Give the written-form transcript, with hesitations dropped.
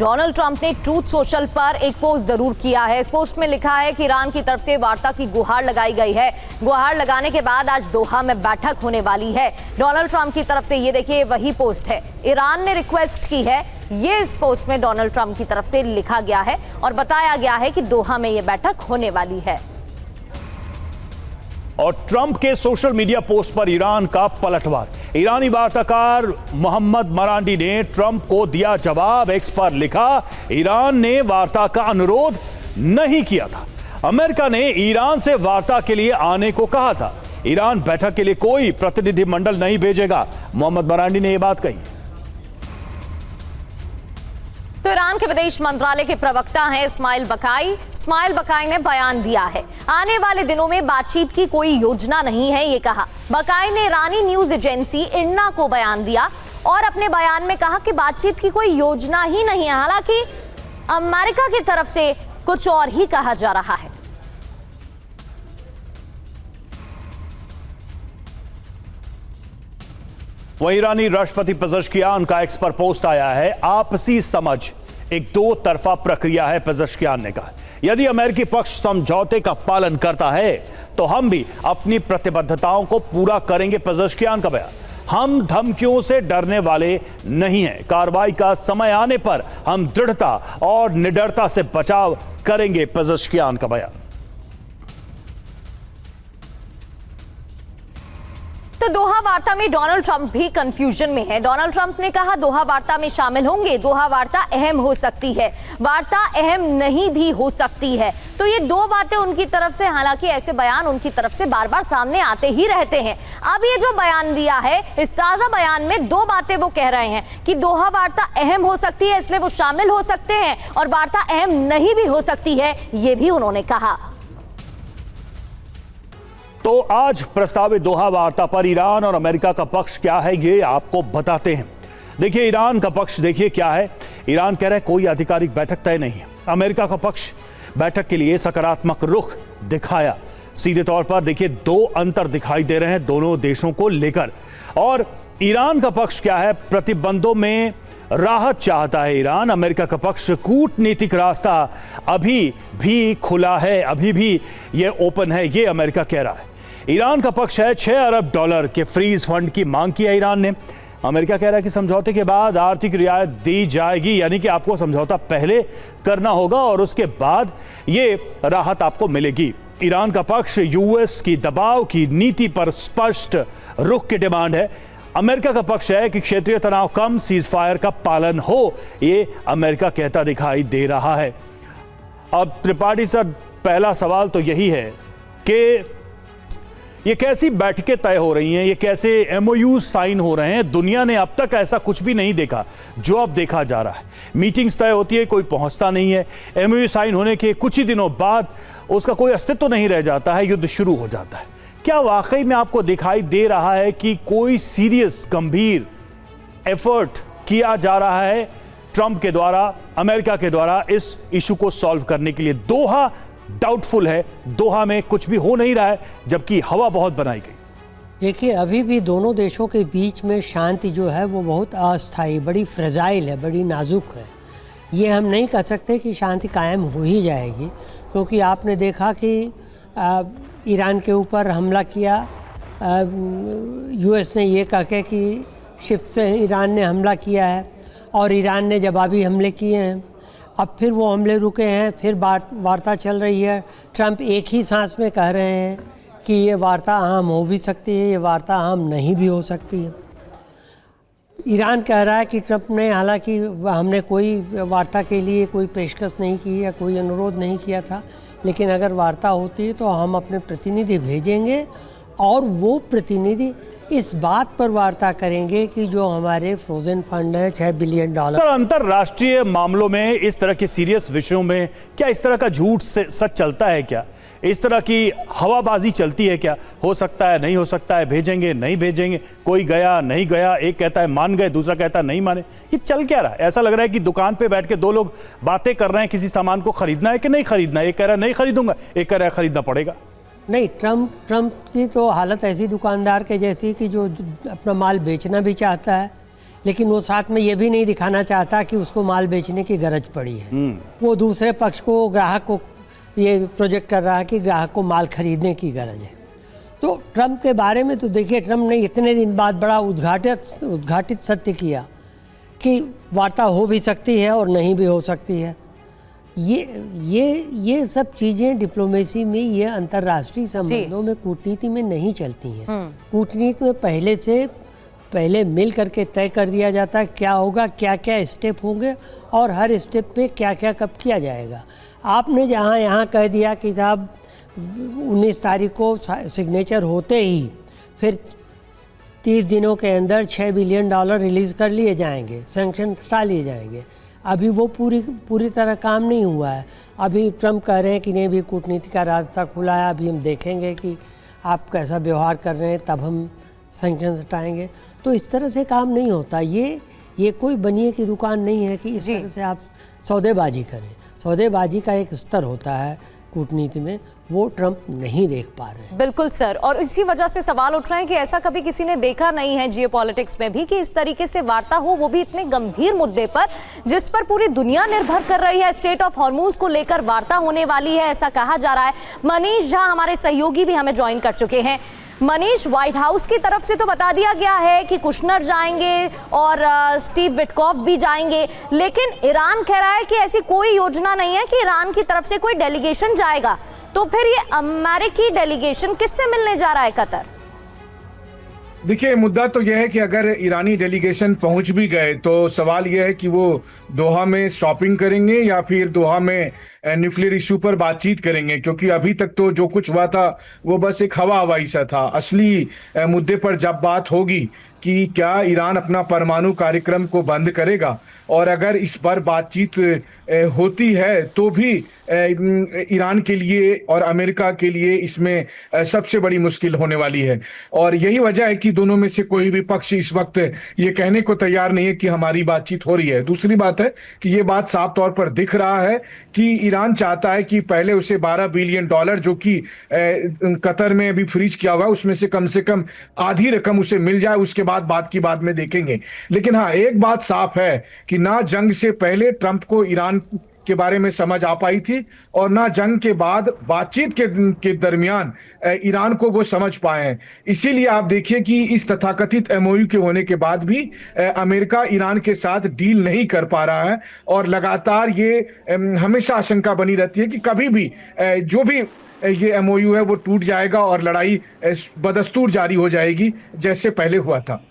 Donald Trump ने truth social पर एक पोस्ट जरूर किया है। इस पोस्ट में लिखा है कि ईरान की तरफ से वार्ता की गुहार लगाई गई है। गुहार लगाने के बाद आज दोहा में बैठक होने वाली है। डोनाल्ड ट्रंप की तरफ से ये देखिए वही पोस्ट है। ईरान ने रिक्वेस्ट की है, ये इस पोस्ट में डोनाल्ड ट्रंप की तरफ से लिखा गया है और बताया गया है कि दोहा में ये बैठक होने वाली है। और ट्रंप के सोशल मीडिया पोस्ट पर ईरान का पलटवार। ईरानी वार्ताकार मोहम्मद मरांडी ने ट्रंप को दिया जवाब। एक्स पर लिखा, ईरान ने वार्ता का अनुरोध नहीं किया था। अमेरिका ने ईरान से वार्ता के लिए आने को कहा था। ईरान बैठक के लिए कोई प्रतिनिधिमंडल नहीं भेजेगा। मोहम्मद मरांडी ने यह बात कही। तो ईरान के विदेश मंत्रालय के प्रवक्ता हैं इस्माइल बकाई ने बयान दिया है, आने वाले दिनों में बातचीत की कोई योजना नहीं है, ये कहा। बकाई ने ईरानी न्यूज एजेंसी इरना को बयान दिया और अपने बयान में कहा कि बातचीत की कोई योजना ही नहीं है। हालांकि अमेरिका की तरफ से कुछ और ही कहा जा रहा है। वहीं ईरानी राष्ट्रपति पेजेश्कियान का एक्स पर पोस्ट आया है। आपसी समझ एक दो तरफा प्रक्रिया है, पेजेश्कियान ने कहा। यदि अमेरिकी पक्ष समझौते का पालन करता है तो हम भी अपनी प्रतिबद्धताओं को पूरा करेंगे, पेजेश्कियान का बयान। हम धमकियों से डरने वाले नहीं हैं। कार्रवाई का समय आने पर हम दृढ़ता और निडरता से बचाव करेंगे, पेजेश्कियान का बयान। तो दोहा वार्ता में डोनाल्ड ट्रंप भी कंफ्यूजन में है। डोनाल्ड ट्रंप ने कहा दोहा वार्ता में शामिल होंगे, दोहा वार्ता अहम हो सकती है, वार्ता अहम नहीं भी हो सकती है। तो ये दो बातें उनकी तरफ से, हालांकि ऐसे बयान उनकी तरफ से बार बार सामने आते ही रहते हैं। अब ये जो बयान दिया है, इस ताजा बयान में दो बातें वो कह रहे हैं कि दोहा वार्ता अहम हो सकती है, इसलिए वो शामिल हो सकते हैं, और वार्ता अहम नहीं भी हो सकती है, ये भी उन्होंने कहा। तो आज प्रस्तावित दोहा वार्ता पर ईरान और अमेरिका का पक्ष क्या है, ये आपको बताते हैं। देखिए ईरान का पक्ष देखिए क्या है। ईरान कह रहा है कोई आधिकारिक बैठक तय नहीं है। अमेरिका का पक्ष बैठक के लिए सकारात्मक रुख दिखाया। सीधे तौर पर देखिए दो अंतर दिखाई दे रहे हैं दोनों देशों को लेकर। और ईरान का पक्ष क्या है, प्रतिबंधों में राहत चाहता है ईरान। अमेरिका का पक्ष कूटनीतिक रास्ता अभी भी खुला है, अभी भी ये ओपन है, ये अमेरिका कह रहा है। ईरान का पक्ष है 6 अरब डॉलर के फ्रीज फंड की मांग की है ईरान ने। अमेरिका कह रहा है कि समझौते के बाद आर्थिक रियायत दी जाएगी, यानी कि आपको समझौता पहले करना होगा और उसके बाद ये राहत आपको मिलेगी। ईरान का पक्ष यूएस की दबाव की नीति पर स्पष्ट रुख की डिमांड है। अमेरिका का पक्ष है कि क्षेत्रीय तनाव कम, सीज फायर का पालन हो, ये अमेरिका कहता दिखाई दे रहा है। अब त्रिपाठी सर, पहला सवाल तो यही है कि ये कैसी बैठकें तय हो रही हैं, ये कैसे एमओयू साइन हो रहे हैं। दुनिया ने अब तक ऐसा कुछ भी नहीं देखा जो अब देखा जा रहा है। मीटिंग्स तय होती है, कोई पहुंचता नहीं है। एमओयू साइन होने के कुछ ही दिनों बाद उसका कोई अस्तित्व नहीं रह जाता है, युद्ध शुरू हो जाता है। क्या वाकई में आपको दिखाई दे रहा है कि कोई सीरियस गंभीर एफर्ट किया जा रहा है ट्रंप के द्वारा, अमेरिका के द्वारा इस इशू को सॉल्व करने के लिए? दोहा डाउटफुल है, दोहा में कुछ भी हो नहीं रहा है, जबकि हवा बहुत बनाई गई। देखिए अभी भी दोनों देशों के बीच में शांति जो है वो बहुत अस्थायी, बड़ी फ्रेजाइल है, बड़ी नाजुक है। ये हम नहीं कह सकते कि शांति कायम हो ही जाएगी, क्योंकि आपने देखा कि ईरान के ऊपर हमला किया, यूएस ने ये कह के कि शिप पे ईरान ने हमला किया है और ईरान ने जवाबी हमले किए हैं। अब फिर वो हमले रुके हैं, फिर वार्ता चल रही है। ट्रंप एक ही सांस में कह रहे हैं कि ये वार्ता अहम हो भी सकती है, ये वार्ता अहम नहीं भी हो सकती है। ईरान कह रहा है कि ट्रंप ने, हालांकि हमने कोई वार्ता के लिए कोई पेशकश नहीं की या कोई अनुरोध नहीं किया था, लेकिन अगर वार्ता होती है तो हम अपने प्रतिनिधि भेजेंगे और वो प्रतिनिधि इस बात पर वार्ता करेंगे कि जो हमारे फ्रोजन फंड है 6 बिलियन डॉलर। सर, अंतरराष्ट्रीय मामलों में इस तरह के सीरियस विषयों में क्या इस तरह का झूठ सच चलता है? क्या इस तरह की हवाबाजी चलती है? क्या हो सकता है, नहीं हो सकता है, भेजेंगे नहीं भेजेंगे, कोई गया नहीं गया, एक कहता है मान गए, दूसरा कहता है नहीं माने, ये चल क्या रहा है? ऐसा लग रहा है कि दुकान पे बैठ के दो लोग बातें कर रहे हैं, किसी सामान को खरीदना है कि नहीं खरीदना है। एक कह रहा है नहीं खरीदूंगा, एक कह रहा है खरीदना पड़ेगा। नहीं, ट्रंप की तो हालत ऐसी दुकानदार के जैसी कि जो अपना माल बेचना भी चाहता है लेकिन वो साथ में ये भी नहीं दिखाना चाहता कि उसको माल बेचने की गरज पड़ी है। वो दूसरे पक्ष को, ग्राहक को ये प्रोजेक्ट कर रहा है कि ग्राहक को माल खरीदने की गरज है। तो ट्रंप के बारे में तो देखिए, ट्रंप ने इतने दिन बाद बड़ा उद्घाटित सत्य किया कि वार्ता हो भी सकती है और नहीं भी हो सकती है। ये सब चीज़ें डिप्लोमेसी में, ये अंतर्राष्ट्रीय संबंधों में, कूटनीति में नहीं चलती हैं। कूटनीति में पहले मिल करके तय कर दिया जाता है क्या होगा, क्या क्या स्टेप होंगे और हर स्टेप पे क्या क्या कब किया जाएगा। आपने जहाँ यहाँ कह दिया कि साहब 19 तारीख को सिग्नेचर होते ही फिर 30 दिनों के अंदर $6 बिलियन रिलीज़ कर लिए जाएंगे, सैंक्शन हटा लिए जाएंगे। अभी वो पूरी तरह काम नहीं हुआ है। अभी ट्रंप कह रहे हैं कि नहीं, भी कूटनीति का रास्ता खुला है, अभी हम देखेंगे कि आप कैसा व्यवहार कर रहे हैं, तब हम सैंक्शन हटाएंगे। तो इस तरह से काम नहीं होता। ये कोई बनिए की दुकान नहीं है कि इस तरह से आप सौदेबाजी करें। सौदेबाजी का एक स्तर होता है कूटनीति में, वो ट्रंप नहीं देख पा रहे हैं। बिल्कुल सर, और इसी वजह से सवाल उठ रहे हैं कि ऐसा कभी किसी ने देखा नहीं है जियोपॉलिटिक्स में भी कि इस तरीके से वार्ता हो, वो भी इतने गंभीर मुद्दे पर जिस पर पूरी दुनिया निर्भर कर रही है। स्टेट ऑफ हॉर्मूज को लेकर वार्ता होने वाली है, ऐसा कहा जा रहा है। मनीष झा हमारे सहयोगी भी हमें ज्वाइन कर चुके हैं। मनीष, व्हाइट हाउस की तरफ से तो बता दिया गया है कि कुशनर जाएंगे और स्टीव विटकॉफ भी जाएंगे, लेकिन ईरान कह रहा है कि ऐसी कोई योजना नहीं है कि ईरान की तरफ से कोई डेलीगेशन जाएगा। तो फिर ये अमेरिकी डेलीगेशन किससे मिलने जा रहा है कतर? देखिए, मुद्दा तो यह है कि अगर ईरानी डेलीगेशन पहुंच भी गए तो सवाल यह है कि वो दोहा में शॉपिंग करेंगे या फिर दोहा में न्यूक्लियर इशू पर बातचीत करेंगे, क्योंकि अभी तक तो जो कुछ हुआ था वो बस एक हवाई सा था। असली मुद्दे पर जब बात होगी कि क्या ईरान अपना परमाणु कार्यक्रम को बंद करेगा, और अगर इस पर बातचीत होती है तो भी ईरान के लिए और अमेरिका के लिए इसमें सबसे बड़ी मुश्किल होने वाली है। और यही वजह है कि दोनों में से कोई भी पक्ष इस वक्त ये कहने को तैयार नहीं है कि हमारी बातचीत हो रही है। दूसरी बात है कि ये बात साफ तौर पर दिख रहा है कि ईरान चाहता है कि पहले उसे $12 बिलियन जो कि कतर में अभी फ्रीज किया हुआ है, उसमें से कम आधी रकम उसे मिल जाए, उसके बाद की बात में देखेंगे। लेकिन हाँ, एक बात साफ है कि ना जंग से पहले ट्रंप को ईरान के बारे में समझ आ पाई थी और ना जंग के बाद बातचीत के दरमियान ईरान को वो समझ पाए हैं। इसीलिए आप देखिए कि इस तथाकथित एमओयू के होने के बाद भी अमेरिका ईरान के साथ डील नहीं कर पा रहा है, और लगातार ये हमेशा आशंका बनी रहती है कि कभी भी जो भी ये एमओयू है वो टूट जाएगा और लड़ाई बदस्तूर जारी हो जाएगी, जैसे पहले हुआ था।